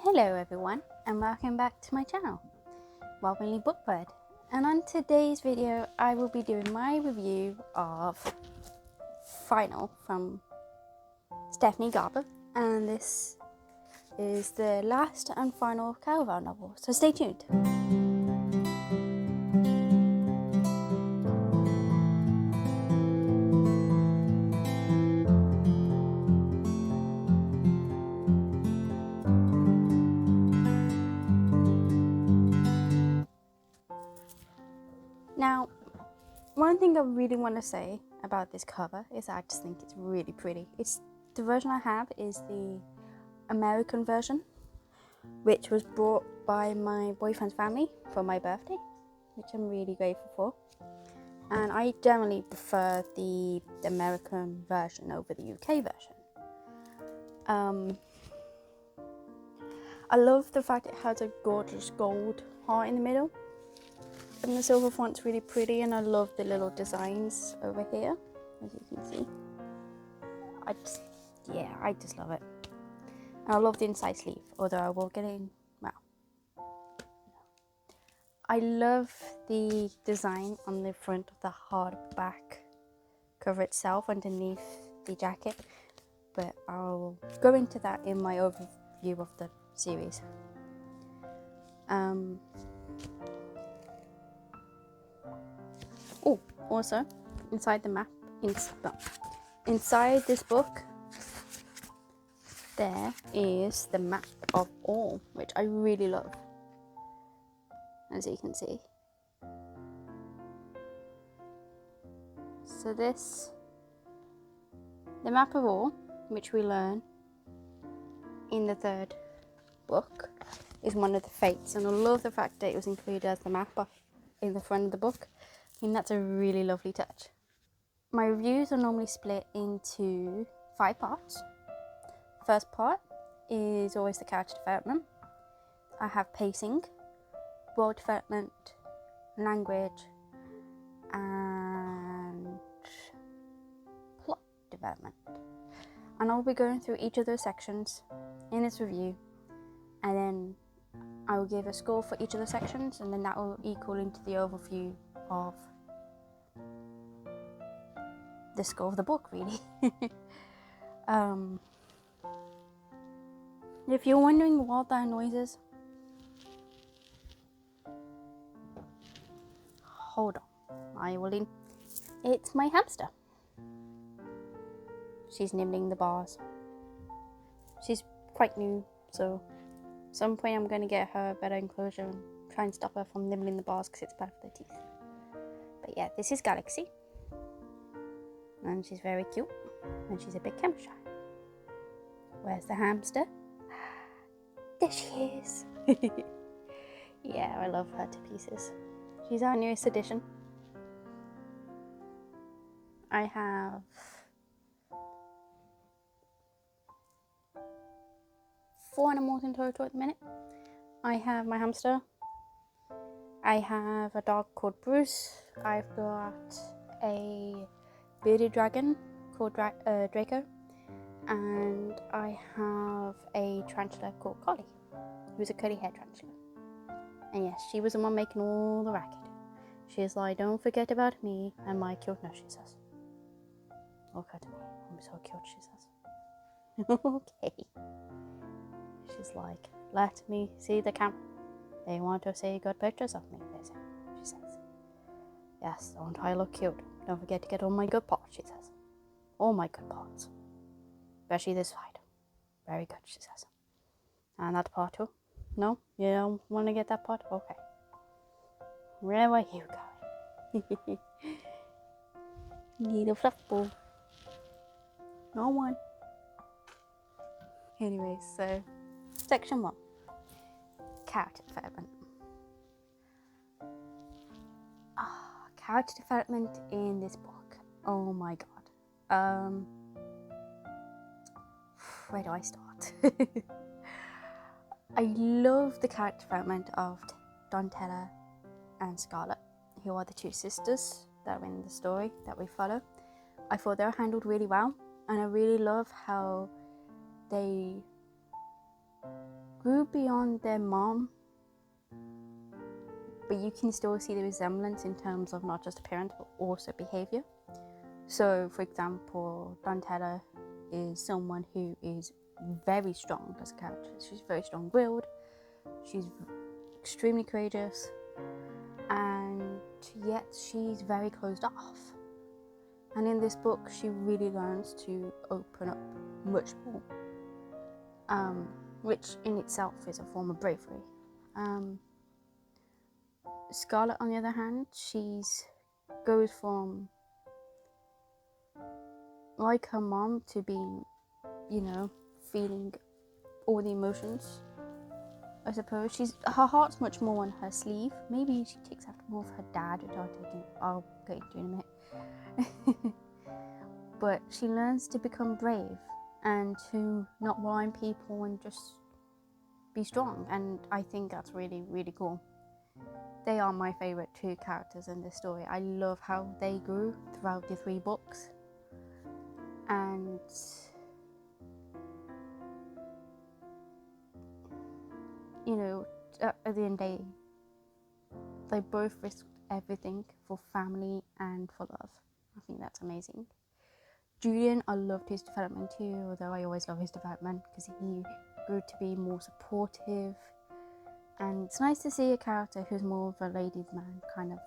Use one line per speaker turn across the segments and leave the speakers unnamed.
Hello everyone and welcome back to my channel, Wobbly Bookbird. And on today's video I will be doing my review of Final from Stephanie Garber, and this is the last and final Caraval novel, so stay tuned. Now, one thing I really want to say about this cover is I just think it's really pretty. The version I have is the American version, which was brought by my boyfriend's family for my birthday, which I'm really grateful for. And I generally prefer the American version over the UK version. I love the fact it has a gorgeous gold heart in the middle. And the silver font's really pretty, and I love the little designs over here, as you can see. I just love it. And I love the inside sleeve, although I will get in, well. I love the design on the front of the hardback cover itself underneath the jacket, but I'll go into that in my overview of the series. Oh, also, inside the map, inside this book, there is the map of all, which I really love, as you can see. So the map of all, which we learn in the third book, is one of the fates, and I love the fact that it was included as the map in the front of the book. I think that's a really lovely touch. My reviews are normally split into 5 parts. The first part is always the character development. I have pacing, world development, language, and plot development. And I'll be going through each of those sections in this review, and then I will give a score for each of the sections, and then that will equal into the overview of the score of the book, really. If you're wondering what that noise is, hold on, it's my hamster. She's nibbling the bars. She's quite new, so at some point I'm going to get her a better enclosure and try and stop her from nibbling the bars because it's bad for the teeth. But yeah, this is Galaxy, and she's very cute, and she's a bit camera shy. Where's the hamster? There she is. Yeah, I love her to pieces. She's our newest addition. I have 4 animals in total at the minute. I have my hamster. I have a dog called Bruce. I've got a bearded dragon called Draco. And I have a tarantula called Collie, who's a curly haired tarantula. And yes, she was the one making all the racket. She's like, don't forget about me and my cuteness, she says. Look at me, I'm so cute, she says. Okay. She's like, let me see the camera. They want to see good pictures of me, they say, she says. Yes, don't I look cute? Don't forget to get all my good parts, she says. All my good parts. Especially this side. Very good, she says. And that part too? No? You don't want to get that part? Okay. Where are you going? Need a fluff ball. No one. Anyway, so section 1. Character development. Character development in this book. Oh my god. Where do I start? I love the character development of Donatella and Scarlett, who are the 2 sisters that are in the story that we follow. I thought they were handled really well, and I really love how they grew beyond their mom, but you can still see the resemblance in terms of not just appearance but also behavior. So, for example, Donatella is someone who is very strong as a character. She's very strong-willed. She's extremely courageous, and yet she's very closed off. And in this book, she really learns to open up much more, which in itself is a form of bravery. Scarlett, on the other hand, she's goes from like her mom to being, feeling all the emotions. I suppose her heart's much more on her sleeve. Maybe she takes after more of her dad, which I'll get into in a minute. But she learns to become brave and to not rely on people and just be strong. And I think that's really, really cool. They are my favourite two characters in this story. I love how they grew throughout the 3 books. And at the end of the day, they both risked everything for family and for love. I think that's amazing. Julian, I loved his development too, although I always love his development because he grew to be more supportive. And it's nice to see a character who's more of a ladies' man kind of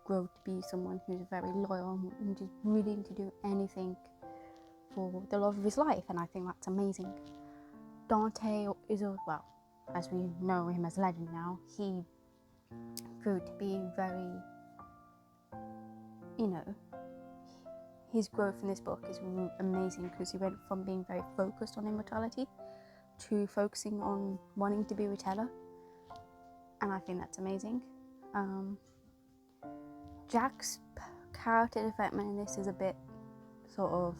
grow to be someone who's very loyal and just willing to do anything for the love of his life, and I think that's amazing. Dante is, well, as we know him as a legend now, he grew to be very, his growth in this book is amazing because he went from being very focused on immortality to focusing on wanting to be a reteller, and I think that's amazing. Jack's character development in this is a bit sort of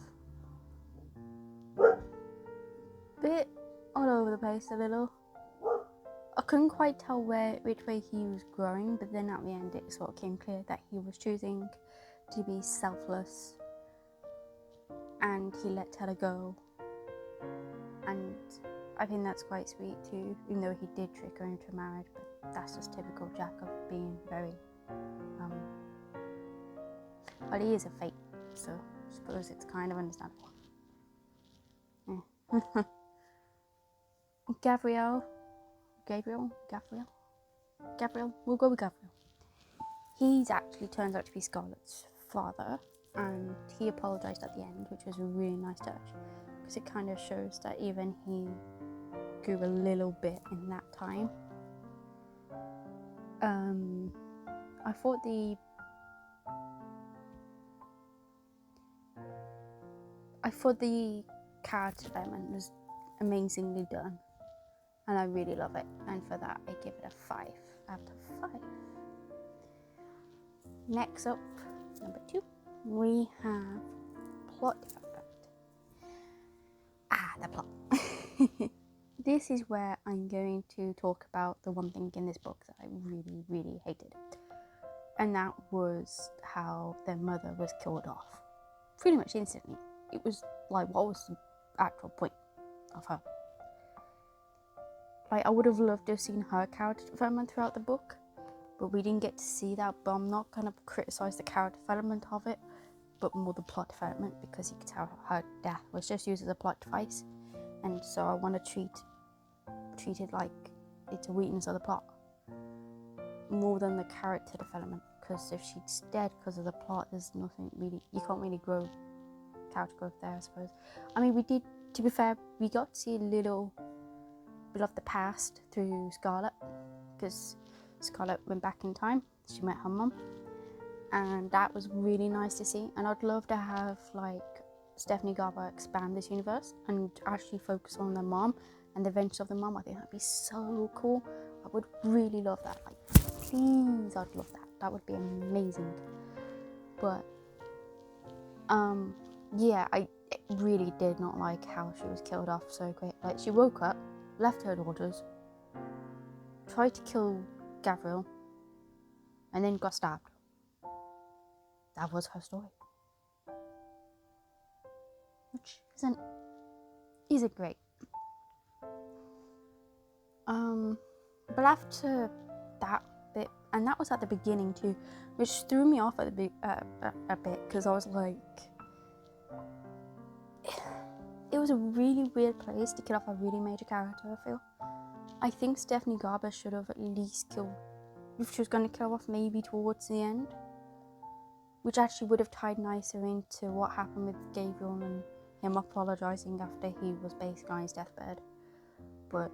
all over the place a little. I couldn't quite tell which way he was growing, but then at the end it sort of came clear that he was choosing to be selfless and he let Tella go, and I think that's quite sweet too, even though he did trick her into marriage, but that's just typical Jack of being very well, he is a fate, so I suppose it's kind of understandable. Yeah. Gabriel, we'll go with Gabriel. He's actually turns out to be Scarlett's father, and he apologised at the end, which was a really nice touch, because it kind of shows that even he grew a little bit in that time. I thought the character development was amazingly done, and I really love it, and for that I give it a 5 out of 5. Next up, number 2, we have plot development. The plot. This is where I'm going to talk about the one thing in this book that I really, really hated, and that was how their mother was killed off pretty much instantly. It was like, what was the actual point of her? Like, I would have loved to have seen her character development throughout the book, but we didn't get to see that. But I'm not going to criticise the character development of it, but more the plot development, because you could tell her death was just used as a plot device, and so I want to treat it like it's a weakness of the plot more than the character development, because if she's dead because of the plot, there's nothing really, you can't really grow character growth there, I suppose. I mean, we did, to be fair, we got to see a little bit of the past through Scarlett, because Scarlett went back in time, she met her mum, and that was really nice to see. And I'd love to have like Stephanie Garber expand this universe and actually focus on the mom and the adventures of the mom. I think that'd be so cool. I would really love that. Like, please, I'd love that. That would be amazing. But yeah, I really did not like how she was killed off so quick. Like, she woke up, left her daughters, tried to kill Gabriel, and then got stabbed. That was her story, which isn't great. But after that bit, and that was at the beginning too, which threw me off at the a bit, because I was like, it was a really weird place to kill off a really major character, I feel. I think Stephanie Garber should have at least killed, if she was going to kill off, maybe towards the end, which actually would have tied nicer into what happened with Gabriel and him apologising after he was basically on his deathbed. But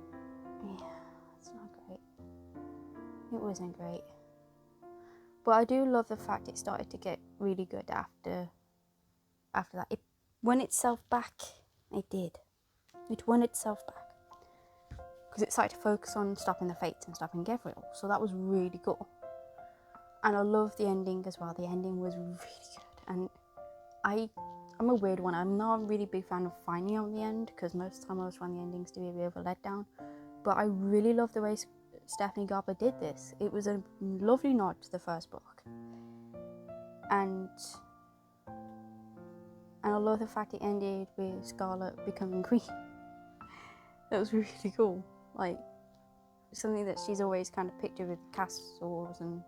yeah, it's not great. It wasn't great. But I do love the fact it started to get really good after that. It won itself back. It did. It won itself back. Because it started to focus on stopping the Fates and stopping Gabriel. So that was really cool. And I love the ending as well. The ending was really good. And I'm a weird one. I'm not a really big fan of finding out the end, because most of the time I always find the endings to be a bit of a letdown. But I really love the way Stephanie Garber did this. It was a lovely nod to the first book. And I love the fact it ended with Scarlet becoming queen. That was really cool. Like, something that she's always kind of pictured with castles and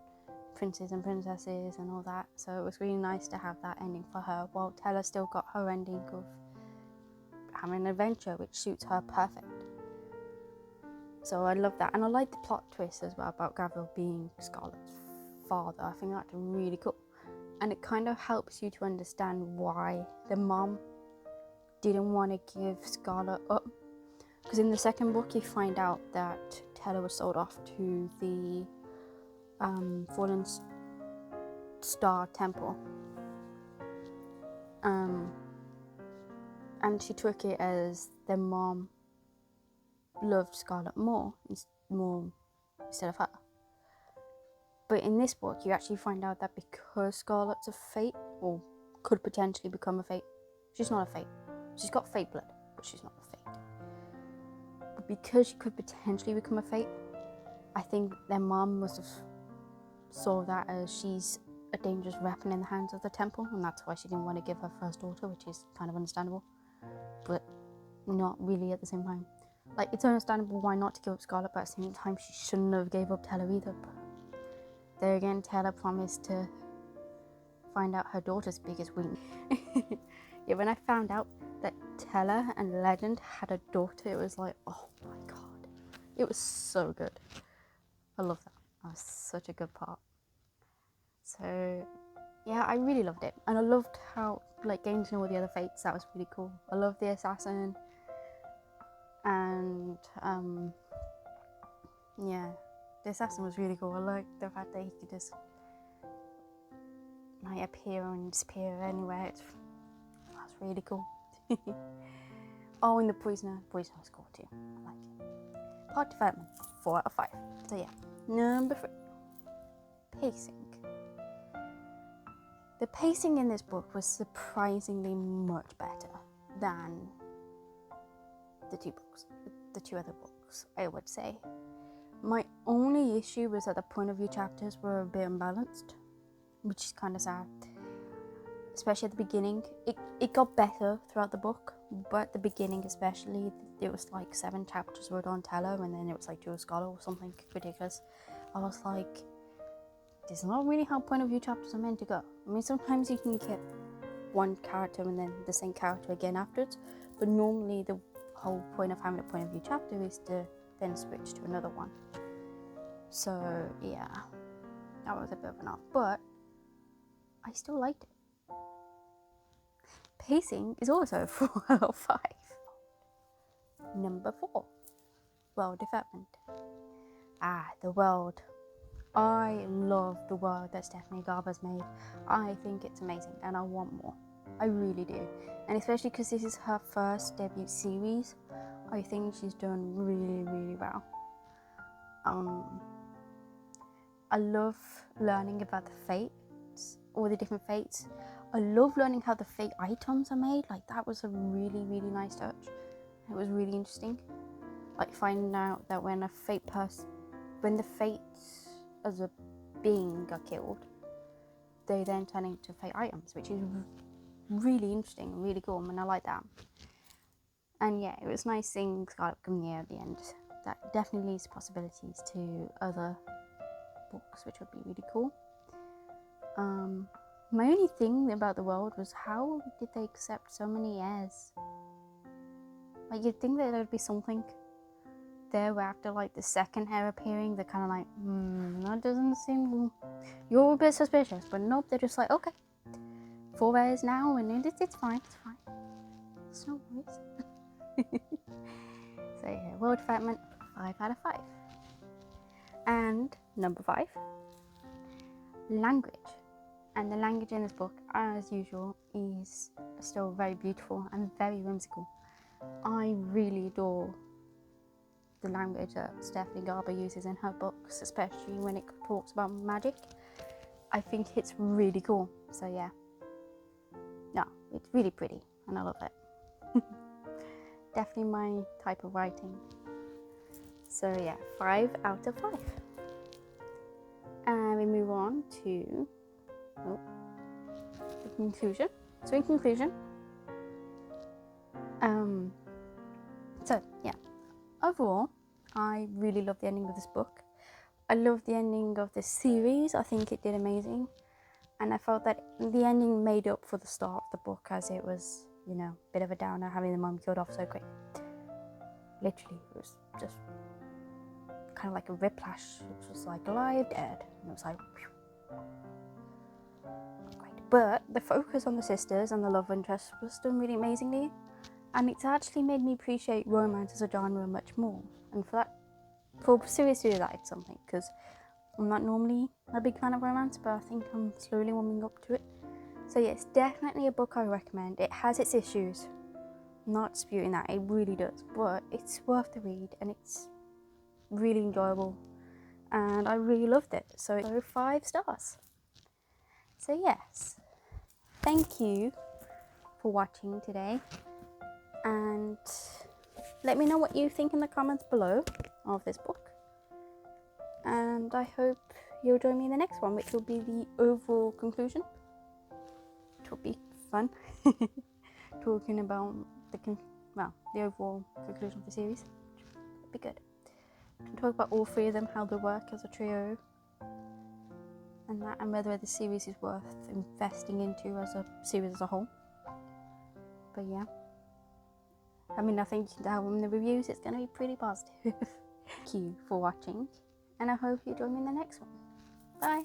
princes and princesses and all that. So it was really nice to have that ending for her, while Tella still got her ending of having an adventure, which suits her perfect. So I love that. And I like the plot twist as well about Gabriel being Scarlet's father. I think that's really cool. And it kind of helps you to understand why the mom didn't want to give Scarlet up. Because in the second book, you find out that Tella was sold off to the Fallen Star Temple. And she took it as the mom loved Scarlet more instead of her. But in this book, you actually find out that because Scarlet's a Fate, or could potentially become a Fate, she's not a Fate. She's got Fate blood, but she's not a Fate. But because she could potentially become a Fate, I think their mom must have saw that as she's a dangerous weapon in the hands of the temple, and that's why she didn't want to give her first daughter, which is kind of understandable, but not really at the same time. Like, it's understandable why not to give up Scarlet, but at the same time, she shouldn't have gave up Tella either. But there again, Tella promised to find out her daughter's biggest weakness. Yeah, when I found out that Tella and Legend had a daughter, it was like, oh my god. It was so good. I love that. That was such a good part. So, yeah, I really loved it. And I loved how, like, getting to know all the other Fates, that was really cool. I loved the assassin. And, yeah, the assassin was really cool. I liked the fact that he could just, like, appear and disappear anywhere. That's really cool. Oh, and the poisoner was cool too. I like it. Plot development, 4 out of 5. So yeah, number 3. Pacing. The pacing in this book was surprisingly much better than the two other books, I would say. My only issue was that the point of view chapters were a bit unbalanced, which is kind of sad. Especially at the beginning. It got better throughout the book, but at the beginning especially, it was like 7 chapters were on Tella, and then it was like 2 of Scarlet or something ridiculous. I was like, this is not really how point of view chapters are meant to go. I mean, sometimes you can get one character and then the same character again afterwards, but normally the whole point of having a point of view chapter is to then switch to another one. So yeah, that was a bit of an off, but I still liked it. Pacing is also 4 out of 5. Number 4, world development. The world. I love the world that Stephanie Garber's made. I think it's amazing and I want more. I really do. And especially because this is her first debut series, I think she's done really, really well. I love learning about the Fates, all the different Fates. I love learning how the Fate items are made. Like, that was a really, really nice touch. It was really interesting. Like, finding out that when the Fates as a being are killed, they then turn into Fate items, which is really interesting, really cool, and I like that. And yeah, it was nice seeing Scarlet come near at the end. that definitely leaves possibilities to other books, which would be really cool. My only thing about the world was, how did they accept so many heirs? Like, you'd think that there would be something there where after like the second heir appearing, they're kind of like, that doesn't seem, you're a bit suspicious, but nope, they're just like, okay, 4 heirs now, and it's fine, it's no worries. So yeah, world development, 5 out of 5. And number 5, language. And the language in this book, as usual, is still very beautiful and very whimsical. I really adore the language that Stephanie Garber uses in her books, especially when it talks about magic. I think it's really cool. So yeah, no, it's really pretty and I love it. Definitely my type of writing. So yeah, 5 out of 5. And we move on to the conclusion. So in conclusion, so yeah, overall, I really love the ending of this book. I love the ending of this series. I think it did amazing, and I felt that the ending made up for the start of the book, as it was, you know, a bit of a downer having the mum killed off so quick. Literally, it was just kind of like a whiplash. It was like alive, dead, and it was like, whew. Great. But the focus on the sisters and the love interest was done really amazingly, and it's actually made me appreciate romance as a genre much more. And for a series to do that, it's something, because I'm not normally a big fan of romance, but I think I'm slowly warming up to it. So yeah, it's definitely a book I recommend. It has its issues, I'm not disputing that, it really does, but it's worth the read and it's really enjoyable, and I really loved it. So 5 stars. So yes, thank you for watching today, and let me know what you think in the comments below of this book, and I hope you'll join me in the next one, which will be the overall conclusion, which will be fun. Talking about the overall conclusion of the series, which will be good. We'll talk about all 3 of them, how they work as a trio, and whether the series is worth investing into as a series as a whole. But yeah, I mean, I think you can tell from the reviews it's going to be pretty positive. Thank you for watching, and I hope you join me in the next one. Bye.